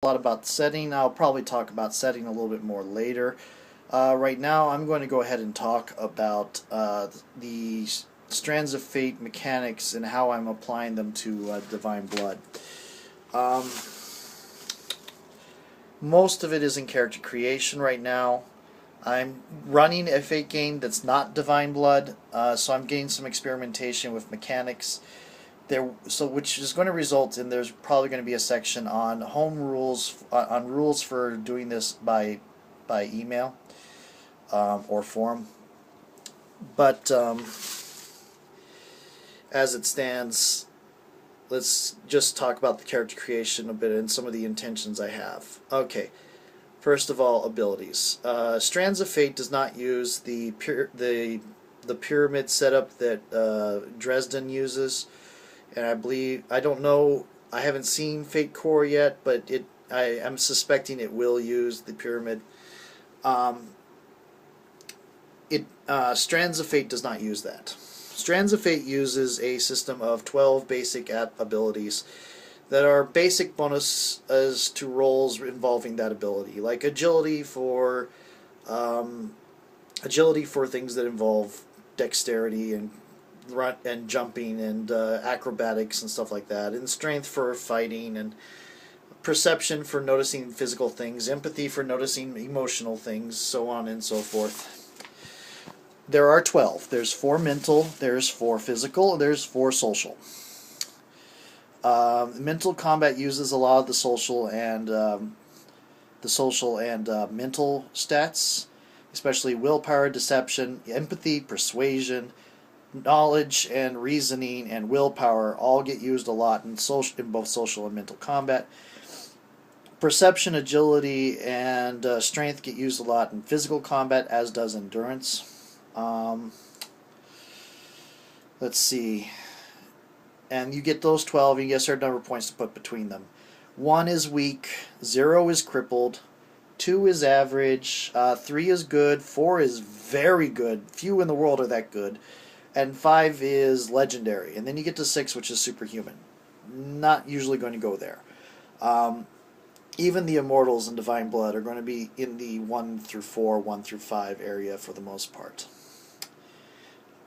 A lot about setting. I'll probably talk about setting a little bit more later. Right now, I'm going to go ahead and talk about the Strands of Fate mechanics and how I'm applying them to Divine Blood. Um, Most of it is in character creation right now. I'm running a Fate game that's not Divine Blood, so I'm getting some experimentation with mechanics which is going to result in there's probably going to be a section on home rules on rules for doing this by email or forum. But as it stands, let's just talk about the character creation a bit and some of the intentions I have. Okay, first of all, abilities. Strands of Fate does not use the pyramid setup that Dresden uses. And I don't know, I haven't seen Fate Core yet, but I'm suspecting it will use the pyramid. Strands of Fate does not use that. Strands of Fate uses a system of 12 basic abilities that are basic bonuses to rolls involving that ability, like agility for things that involve dexterity and run and jumping and acrobatics and stuff like that, and strength for fighting, and perception for noticing physical things, empathy for noticing emotional things, so on and so forth. There are 12. There's 4 mental, there's 4 physical, there's 4 social. Mental combat uses a lot of the social and mental stats, especially willpower, deception, empathy, persuasion, knowledge and reasoning and willpower all get used a lot in both social and mental combat. Perception, agility, and strength get used a lot in physical combat, as does endurance. Let's see. And you get those 12, and you get a certain number of points to put between them. 1 is weak, 0 is crippled, 2 is average, 3 is good, 4 is very good, few in the world are that good, and 5 is legendary. And then you get to 6, which is superhuman. Not usually going to go there. Even the immortals in Divine Blood are going to be in the 1 through 4, 1 through 5 area for the most part.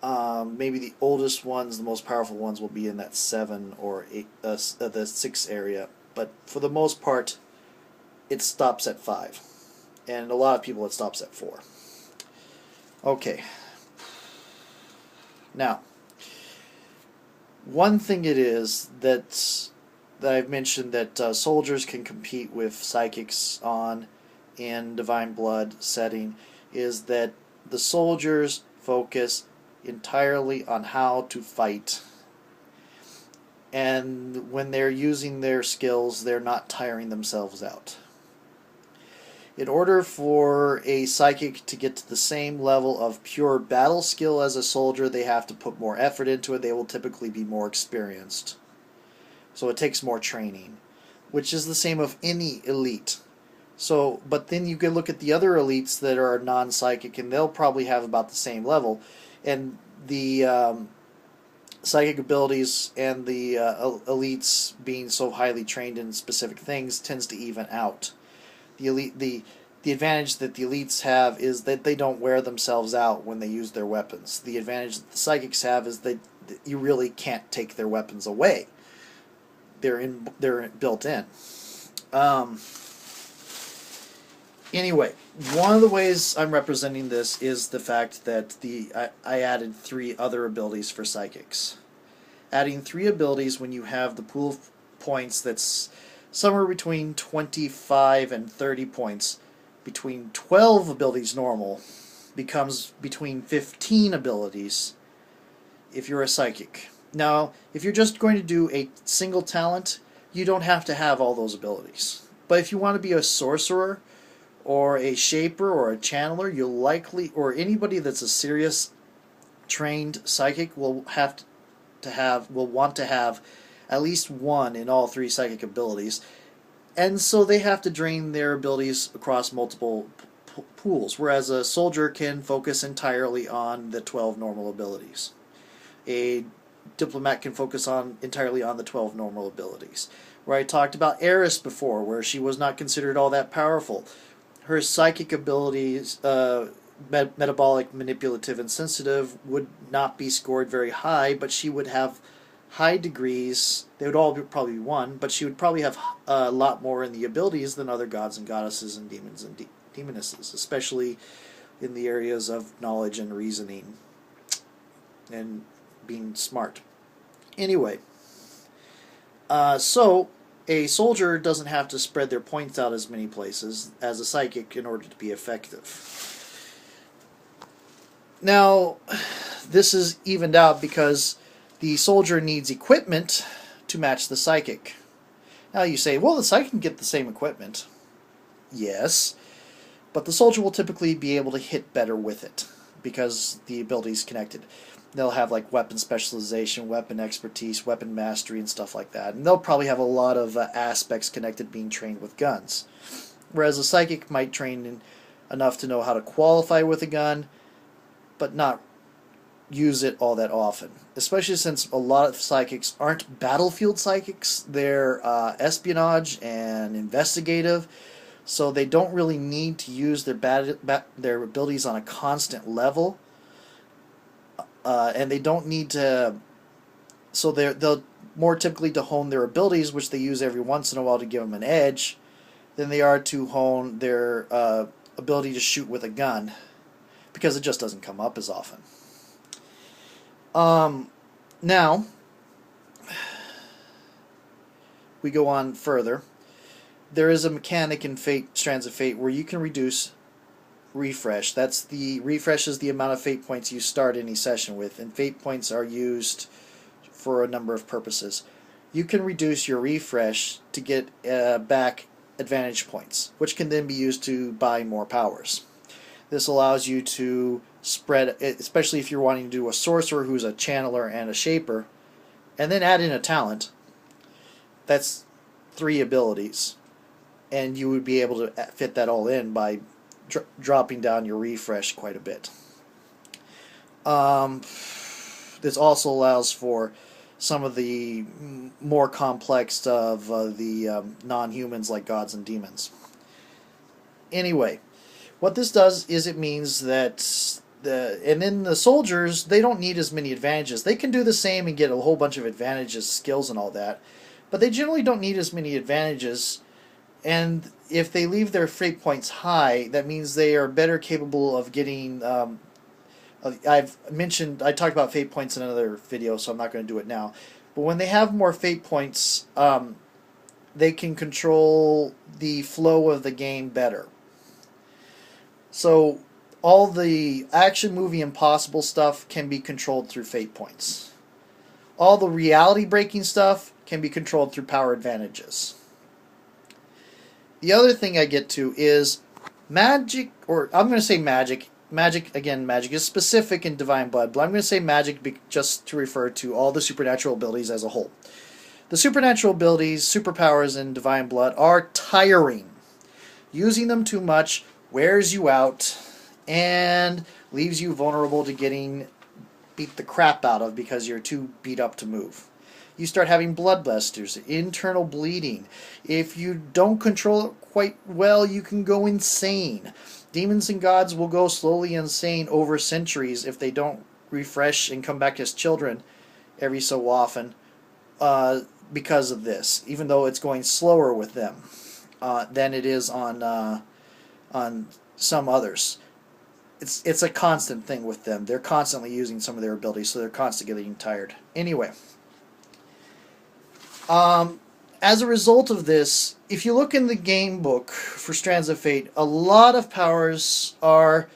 Maybe the oldest ones, the most powerful ones, will be in that 7 or 8, the 6 area. But for the most part, it stops at 5. And a lot of people it stops at 4. Okay. Now, one thing it is that I've mentioned that soldiers can compete with psychics on in Divine Blood setting is that the soldiers focus entirely on how to fight. And when they're using their skills, they're not tiring themselves out. In order for a psychic to get to the same level of pure battle skill as a soldier, they have to put more effort into it. They will typically be more experienced. So it takes more training, which is the same of any elite. So, but then you can look at the other elites that are non-psychic, and they'll probably have about the same level. And the psychic abilities and the elites being so highly trained in specific things tends to even out. The advantage that the elites have is that they don't wear themselves out when they use their weapons. The advantage that the psychics have is that you really can't take their weapons away. They're built in. Anyway, one of the ways I'm representing this is the fact that I added 3 other abilities for psychics. Adding 3 abilities when you have the pool of points that's somewhere between 25 and 30 points, between 12 abilities normal, becomes between 15 abilities if you're a psychic. Now, if you're just going to do a single talent, you don't have to have all those abilities. But if you want to be a sorcerer, or a shaper, or a channeler, you'll likely, or anybody that's a serious trained psychic will want to have at least 1 in all 3 psychic abilities, and so they have to drain their abilities across multiple pools, whereas a soldier can focus entirely on the 12 normal abilities. A diplomat can focus entirely on the 12 normal abilities, where I talked about Eris before, where she was not considered all that powerful. Her psychic abilities, metabolic, manipulative, and sensitive, would not be scored very high, but she would have high degrees. They would all probably be 1, but she would probably have a lot more in the abilities than other gods and goddesses and demons and demonesses, especially in the areas of knowledge and reasoning and being smart. Anyway, so a soldier doesn't have to spread their points out as many places as a psychic in order to be effective. Now, this is evened out because the soldier needs equipment to match the psychic. Now you say, well, the psychic can get the same equipment. Yes, but the soldier will typically be able to hit better with it because the ability is connected. They'll have like weapon specialization, weapon expertise, weapon mastery, and stuff like that. And they'll probably have a lot of aspects connected being trained with guns. Whereas a psychic might train enough to know how to qualify with a gun, but not use it all that often. Especially since a lot of psychics aren't battlefield psychics. They're espionage and investigative. So they don't really need to use their abilities on a constant level. And they don't need to, so they'll more typically to hone their abilities, which they use every once in a while to give them an edge, than they are to hone their ability to shoot with a gun, because it just doesn't come up as often. Now, we go on further. There is a mechanic in Strands of Fate where you can reduce refresh. Refresh is the amount of fate points you start any session with, and fate points are used for a number of purposes. You can reduce your refresh to get back advantage points, which can then be used to buy more powers. This allows you to spread, especially if you're wanting to do a sorcerer who's a channeler and a shaper, and then add in a talent. That's 3 abilities, and you would be able to fit that all in by dropping down your refresh quite a bit. This also allows for some of the more complex of the non-humans like gods and demons. Anyway, what this does is it means that and then the soldiers, they don't need as many advantages. They can do the same and get a whole bunch of advantages, skills and all that, but they generally don't need as many advantages. And if they leave their fate points high, that means they are better capable of getting... I talked about fate points in another video, so I'm not going to do it now. But when they have more fate points, they can control the flow of the game better. So all the action movie impossible stuff can be controlled through fate points. All the reality breaking stuff can be controlled through power advantages. The other thing I get to is magic, or I'm going to say magic. Magic, again, magic is specific in Divine Blood, but I'm going to say magic just to refer to all the supernatural abilities as a whole. The supernatural abilities, superpowers in Divine Blood are tiring. Using them too much wears you out and leaves you vulnerable to getting beat the crap out of because you're too beat up to move. You start having bloodbusters, internal bleeding. If you don't control it quite well, you can go insane. Demons and gods will go slowly insane over centuries if they don't refresh and come back as children every so often because of this, even though it's going slower with them than it is on some others. It's a constant thing with them. They're constantly using some of their abilities, so they're constantly getting tired. Anyway. As a result of this, if you look in the game book for Strands of Fate, a lot of powers are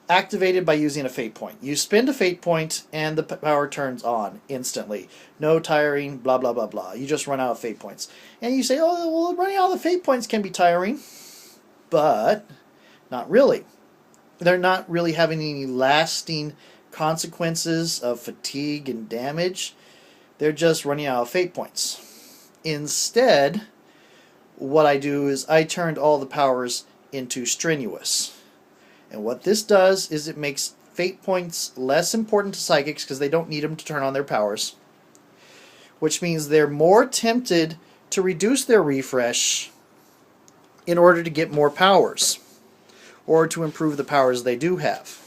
activated by using a fate point. You spend a fate point and the power turns on instantly. No tiring, blah, blah, blah, blah. You just run out of fate points. And you say, oh, well, running out of fate points can be tiring. But not really. They're not really having any lasting consequences of fatigue and damage. They're just running out of fate points. Instead, what I do is I turned all the powers into strenuous. And what this does is it makes fate points less important to psychics because they don't need them to turn on their powers. Which means they're more tempted to reduce their refresh in order to get more powers, or to improve the powers they do have.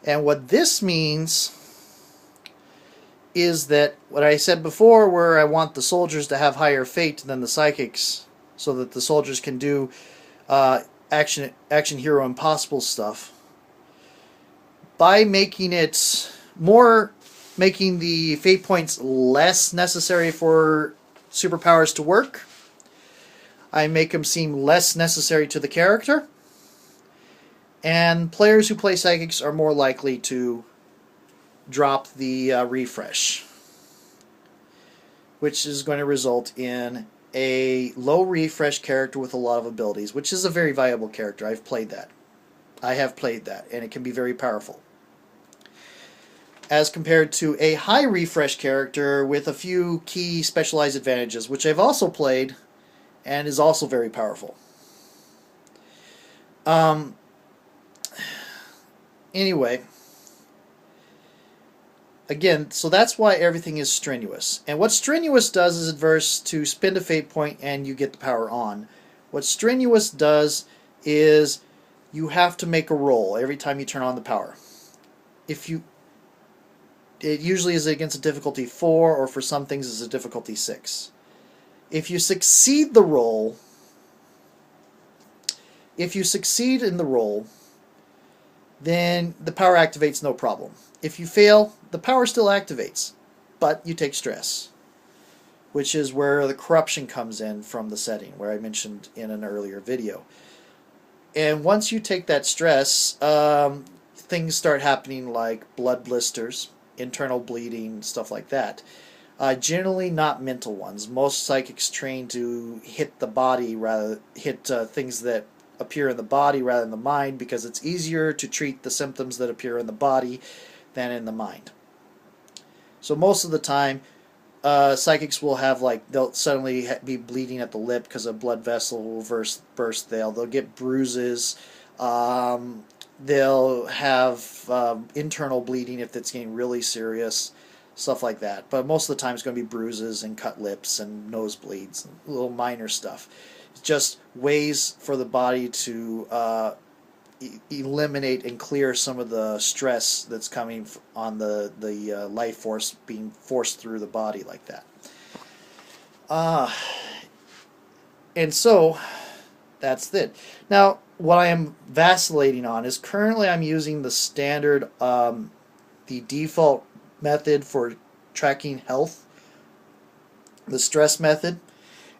And what this means is that what I said before, where I want the soldiers to have higher fate than the psychics, so that the soldiers can do action hero impossible stuff, by making the fate points less necessary for superpowers to work, I make them seem less necessary to the character, and players who play psychics are more likely to drop the refresh, which is going to result in a low refresh character with a lot of abilities, which is a very viable character. I've played that. I have played that, and it can be very powerful. As compared to a high refresh character with a few key specialized advantages, which I've also played, and is also very powerful. Anyway, again, so that's why everything is strenuous. And what strenuous does is adverse to spend a fate point and you get the power on. What strenuous does is you have to make a roll every time you turn on the power. It usually is against a difficulty 4, or for some things is a difficulty 6. If you succeed in the roll, then the power activates no problem. If you fail, the power still activates, but you take stress, which is where the corruption comes in from the setting, where I mentioned in an earlier video. And once you take that stress, things start happening like blood blisters, internal bleeding, stuff like that. Generally not mental ones. Most psychics train to hit the body, hit things that appear in the body rather than the mind, because it's easier to treat the symptoms that appear in the body than in the mind. So most of the time, psychics will have, they'll suddenly be bleeding at the lip because a blood vessel will burst. They'll get bruises. They'll have internal bleeding if it's getting really serious, stuff like that. But most of the time it's going to be bruises and cut lips and nosebleeds, and little minor stuff. It's just ways for the body to eliminate and clear some of the stress that's coming on the life force being forced through the body like that. And so that's it. Now, what I am vacillating on is currently I'm using the standard, the default method for tracking health, the stress method,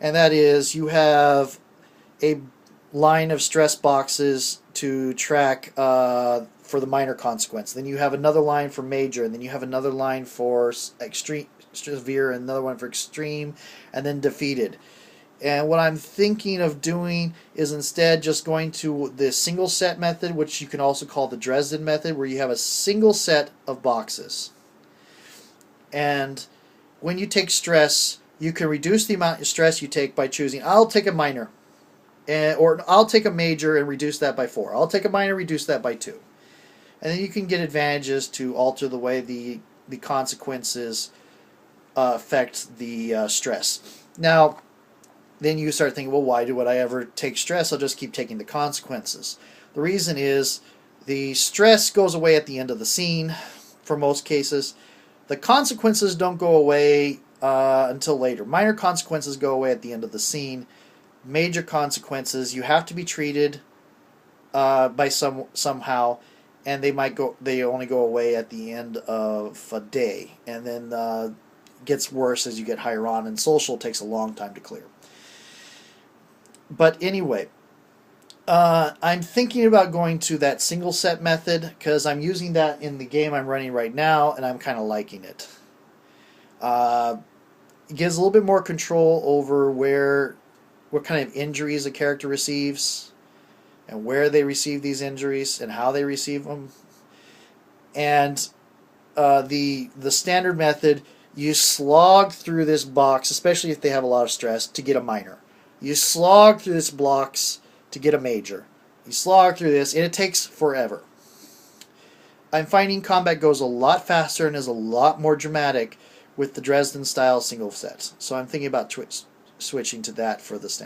and that is you have a line of stress boxes to track for the minor consequence. Then you have another line for major, and then you have another line for extreme, severe, and another one for extreme, and then defeated. And what I'm thinking of doing is instead just going to the single set method, which you can also call the Dresden method, where you have a single set of boxes. And when you take stress, you can reduce the amount of stress you take by choosing, I'll take a minor, or I'll take a major and reduce that by 4. I'll take a minor, reduce that by 2. And then you can get advantages to alter the way the consequences affect the stress. Now, then you start thinking, well, why would I ever take stress? I'll just keep taking the consequences. The reason is the stress goes away at the end of the scene for most cases. The consequences don't go away until later. Minor consequences go away at the end of the scene. Major consequences, you have to be treated by somehow, and they only go away at the end of a day, and then gets worse as you get higher on, and social takes a long time to clear. But anyway, I'm thinking about going to that single set method because I'm using that in the game I'm running right now, and I'm kind of liking it. It gives a little bit more control over what kind of injuries a character receives, and where they receive these injuries, and how they receive them. And the standard method, you slog through this box, especially if they have a lot of stress, to get a minor. You slog through this blocks to get a major. You slog through this, and it takes forever. I'm finding combat goes a lot faster and is a lot more dramatic with the Dresden style single set. So I'm thinking about switching to that for the standard.